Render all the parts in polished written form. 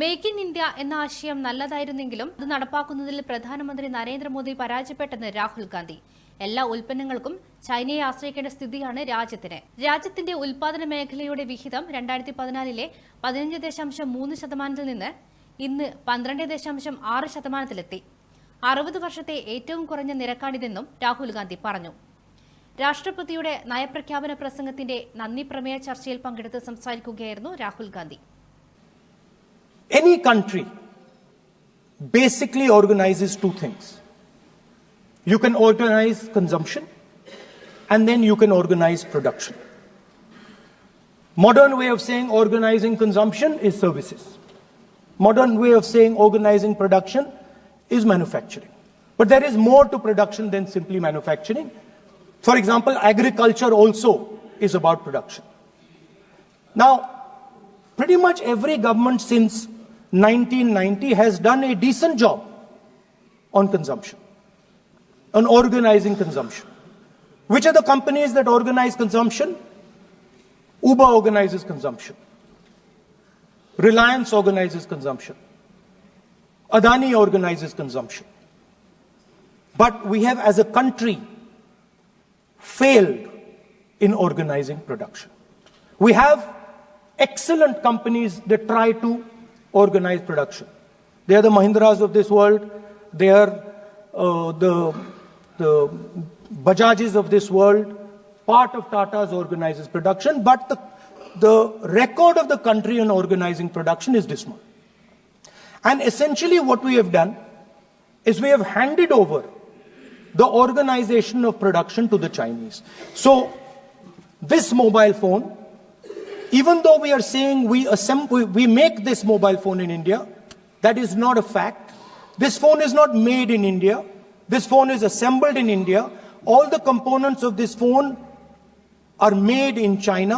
Make in India എന്ന ആശയം നല്ലതായിരുന്നെങ്കിലും അത് നടപ്പാക്കുന്നതിൽ പ്രധാനമന്ത്രി നരേന്ദ്രമോദി പരാജയപ്പെട്ടെന്ന് രാഹുൽ ഗാന്ധി. എല്ലാ ഉൽപ്പന്നങ്ങൾക്കും ചൈനയെ ആശ്രയിക്കേണ്ട സ്ഥിതിയാണ് രാജ്യത്തിന്. രാജ്യത്തിന്റെ ഉൽപാദന മേഖലയുടെ വിഹിതം 2014 15.3% നിന്ന് ഇന്ന് 12.6%-ലെത്തി. 60 വർഷത്തെ ഏറ്റവും കുറഞ്ഞ നിരക്കാണിതെന്നും രാഹുൽ ഗാന്ധി പറഞ്ഞു. രാഷ്ട്രപതിയുടെ നയപ്രഖ്യാപന പ്രസംഗത്തിന്റെ നന്ദി പ്രമേയ ചർച്ചയിൽ പങ്കെടുത്ത് സംസാരിക്കുകയായിരുന്നു Rahul Gandhi. Any country basically organizes two things. You can organize consumption and then you can organize production. Modern way of saying organizing consumption is services. Modern way of saying organizing production is manufacturing. But there is more to production than simply manufacturing. For example, agriculture also is about production. Now, pretty much every government since 1990 has done a decent job on consumption, on organizing consumption. Which are the companies that organize consumption? Uber organizes consumption. Reliance organizes consumption. Adani organizes consumption. But we have as a country failed in organizing production. We have excellent companies that try to organize production. They are the Mahindras of this world. They are the Bajajs of this world. Part of Tata's organizes production, but the record of the country in organizing production is dismal. And essentially what we have done is we have handed over the organization of production to the Chinese. So this mobile phone, even though we are saying we make this mobile phone in India, that is not a fact. This phone is not made in India. This phone is assembled in India. All the components of this phone are made in China.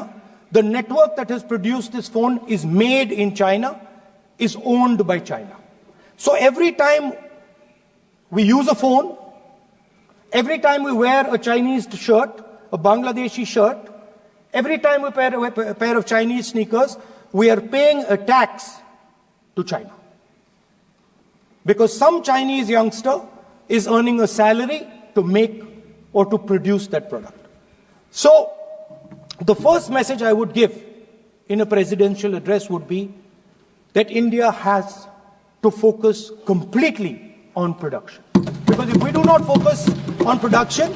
The network that has produced this phone is made in China, is owned by China. So every time we use a phone, every time we wear a Chinese shirt, a Bangladeshi shirt, every time we wear a pair of Chinese sneakers, we are paying a tax to China. Because some Chinese youngster is earning a salary to make or to produce that product. So, the first message I would give in a presidential address would be that India has to focus completely on production. Because if we do not focus on production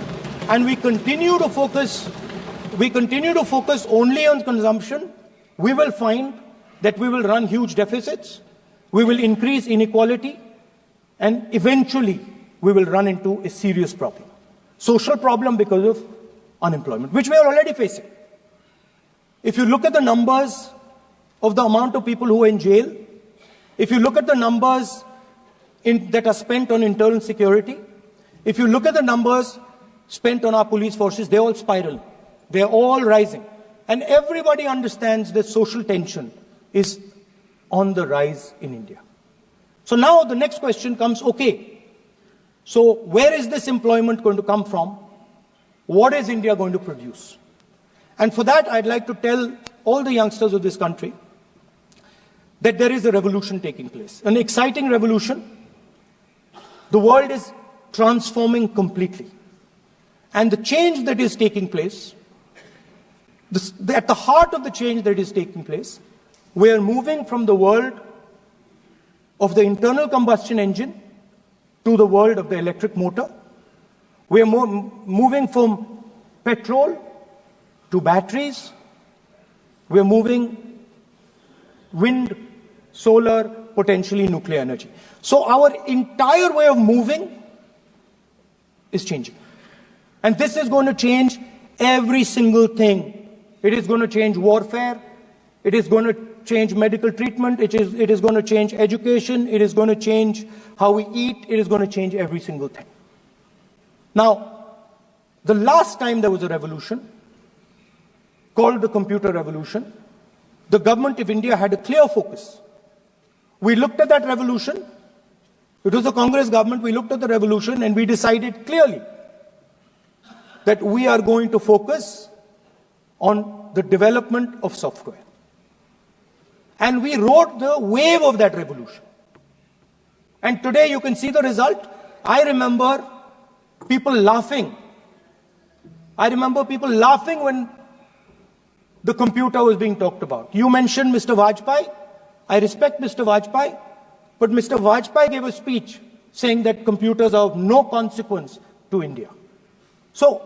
and we continue to focus only on consumption, we will find that we will run huge deficits, we will increase inequality, and eventually we will run into a serious problem. Social problem because of unemployment, which we are already facing. If you look at the numbers of the amount of people who are in jail, if you look at the numbers that are spent on internal security, if you look at the numbers spent on our police forces, they all spiral. They are all rising. And everybody understands that social tension is on the rise in India. So now the next question comes, okay, so where is this employment going to come from? What is India going to produce? And for that, I'd like to tell all the youngsters of this country that there is a revolution taking place, an exciting revolution. The world is transforming completely. And the change that is taking place, at the heart of the change that is taking place, we are moving from the world of the internal combustion engine to the world of the electric motor. We are moving from petrol to batteries. We are moving wind, solar, potentially nuclear energy. So our entire way of moving is changing. And this is going to change every single thing. It is going to change warfare. It is going to change medical treatment. It is going to change education. It is going to change how we eat. It is going to change every single thing. Now, the last time there was a revolution, called the computer revolution, the government of India had a clear focus. We looked at that revolution. It was a Congress government. We looked at the revolution and we decided clearly that we are going to focus on the development of software. And we rode the wave of that revolution. And today you can see the result. I remember people laughing. I remember people laughing when the computer was being talked about. You mentioned Mr. Vajpayee. I respect Mr. Vajpayee, but Mr. Vajpayee gave a speech saying that computers are of no consequence to India. So,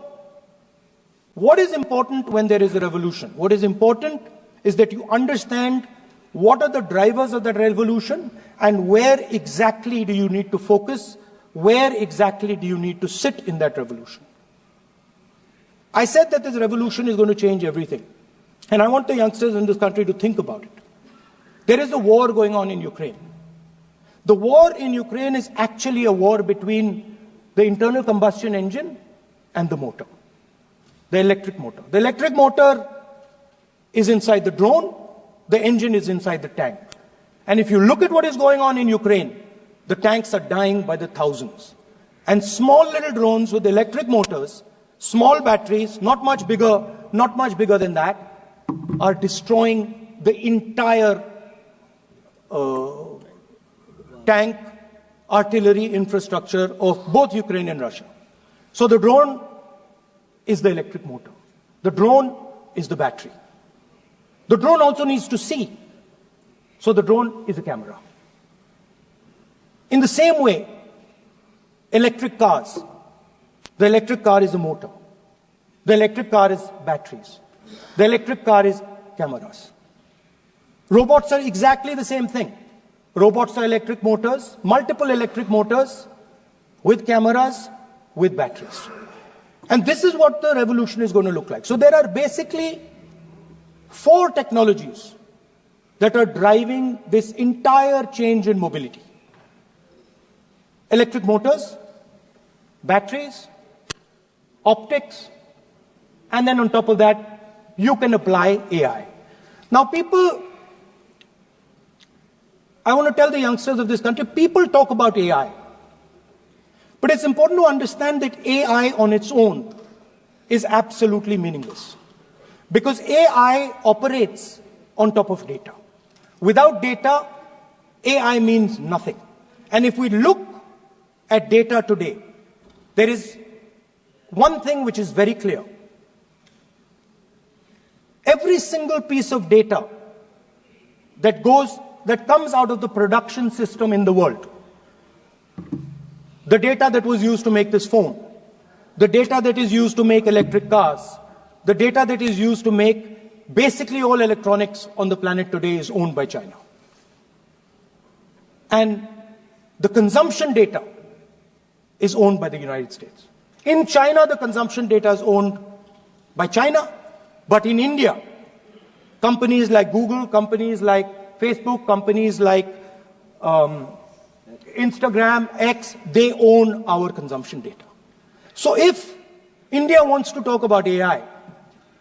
what is important when there is a revolution? What is important is that you understand what are the drivers of that revolution and where exactly do you need to focus, where exactly do you need to sit in that revolution. I said that this revolution is going to change everything. And I want the youngsters in this country to think about it. There is a war going on in Ukraine. The war in Ukraine is actually a war between the internal combustion engine and the motor, the electric motor. The electric motor is inside the drone, the engine is inside the tank. And if you look at what is going on in Ukraine, the tanks are dying by the thousands. And small little drones with electric motors, small batteries, not much bigger than that, are destroying the entire tank artillery infrastructure of both Ukraine and Russia. So the drone is the electric motor. The drone is the battery. The drone also needs to see. So the drone is a camera. In the same way, electric cars, the electric car is a motor. The electric car is batteries. The electric car is cameras. Robots are exactly the same thing. Robots are electric motors, multiple electric motors with cameras, with batteries. And this is what the revolution is going to look like. So there are basically 4 technologies that are driving this entire change in mobility. Electric motors, batteries, optics, and then on top of that, you can apply AI. Now people, I want to tell the youngsters of this country, people talk about AI. But it's important to understand that AI on its own is absolutely meaningless. Because AI operates on top of data. Without data, AI means nothing. And if we look at data today, there is one thing which is very clear. Every single piece of data that comes out of the production system in the world, the data that was used to make this phone, the data that is used to make electric cars, the data that is used to make basically all electronics on the planet today is owned by China. And the consumption data is owned by the United States. In China, the consumption data is owned by China. But in India, companies like Google, companies like Facebook, companies like Instagram, X, they own our consumption data. So if India wants to talk about AI,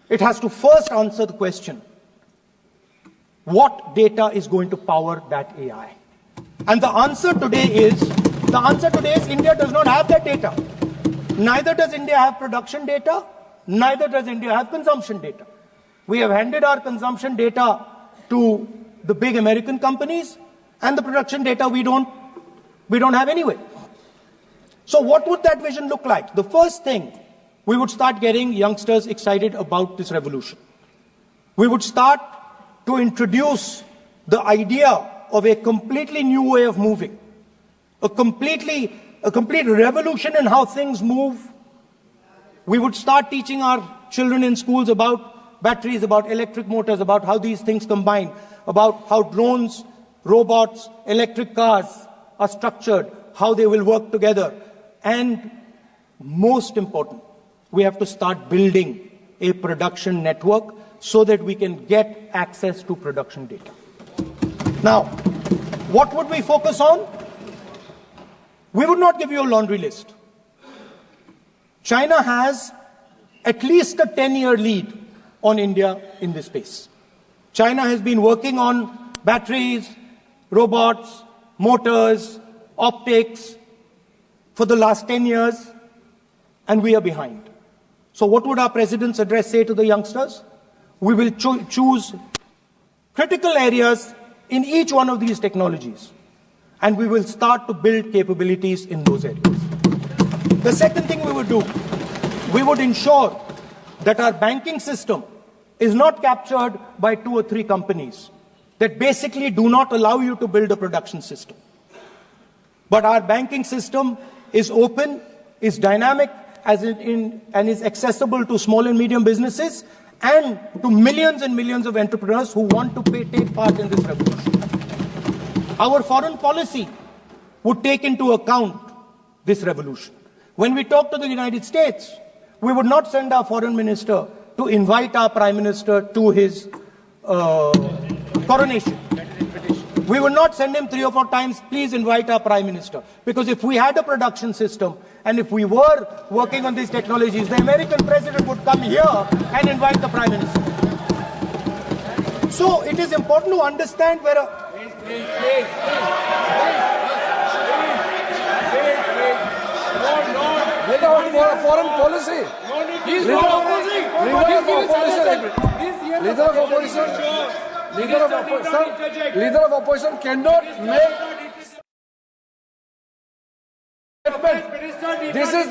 it has to first answer the question, what data is going to power that AI? And the answer today is India does not have that data. Neither does India have production data. Neither does India have consumption data. We have handed our consumption data to the big American companies, and the production data we don't have anyway. So what would that vision look like? The first thing, we would start getting youngsters excited about this revolution. We would start to introduce the idea of a completely new way of moving, a complete revolution in how things move. We would start teaching our children in schools about batteries, about electric motors, about how these things combine, about how drones, robots, electric cars are structured, how they will work together. And most important, we have to start building a production network so that we can get access to production data. Now, what would we focus on? We would not give you a laundry list. China has at least a 10-year lead on India in this space. China has been working on batteries, robots, motors, optics for the last 10 years, and we are behind. So what would our president's address say to the youngsters? We will choose critical areas in each one of these technologies. And we will start to build capabilities in those areas. The second thing we would do, we would ensure that our banking system is not captured by 2 or 3 companies that basically do not allow you to build a production system. But our banking system is open, is dynamic, and is accessible to small and medium businesses and to millions and millions of entrepreneurs who want to take part in this revolution. Our foreign policy would take into account this revolution. When we talk to the United States, we would not send our foreign minister to invite our prime minister to his coronation. We would not send him 3 or 4 times, please invite our prime minister. Because if we had a production system and if we were working on these technologies, the American president would come here and invite the prime minister. So it is important to understand where Please. Without foreign policy. Leader of opposition cannot make. This is.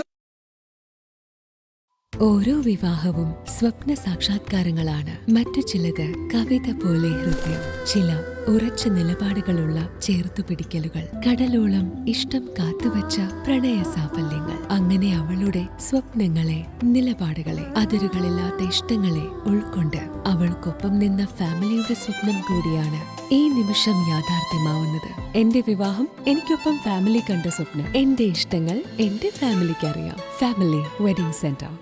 ഓരോ വിവാഹവും സ്വപ്ന സാക്ഷാത്കാരങ്ങളാണ്. മറ്റു ചിലത് കവിത പോലെ ഹൃദയം, ചില ഉറച്ച നിലപാടുകളുള്ള ചേർത്തുപിടിക്കലുകൾ, കടലോളം ഇഷ്ടം കാത്തുവച്ച പ്രണയ സാഫല്യങ്ങൾ. അങ്ങനെ അവളുടെ സ്വപ്നങ്ങളെ, നിലപാടുകളെ, അതിരുകളില്ലാത്ത ഇഷ്ടങ്ങളെ ഉൾക്കൊണ്ട് അവൾക്കൊപ്പം നിന്ന ഫാമിലിയുടെ സ്വപ്നം കൂടിയാണ് ഈ നിമിഷം യാഥാർത്ഥ്യമാവുന്നത്. എന്റെ വിവാഹം എനിക്കൊപ്പം ഫാമിലി കണ്ട സ്വപ്നം. എന്റെ ഇഷ്ടങ്ങൾ എന്റെ ഫാമിലിക്ക് അറിയാം. Family wedding centre.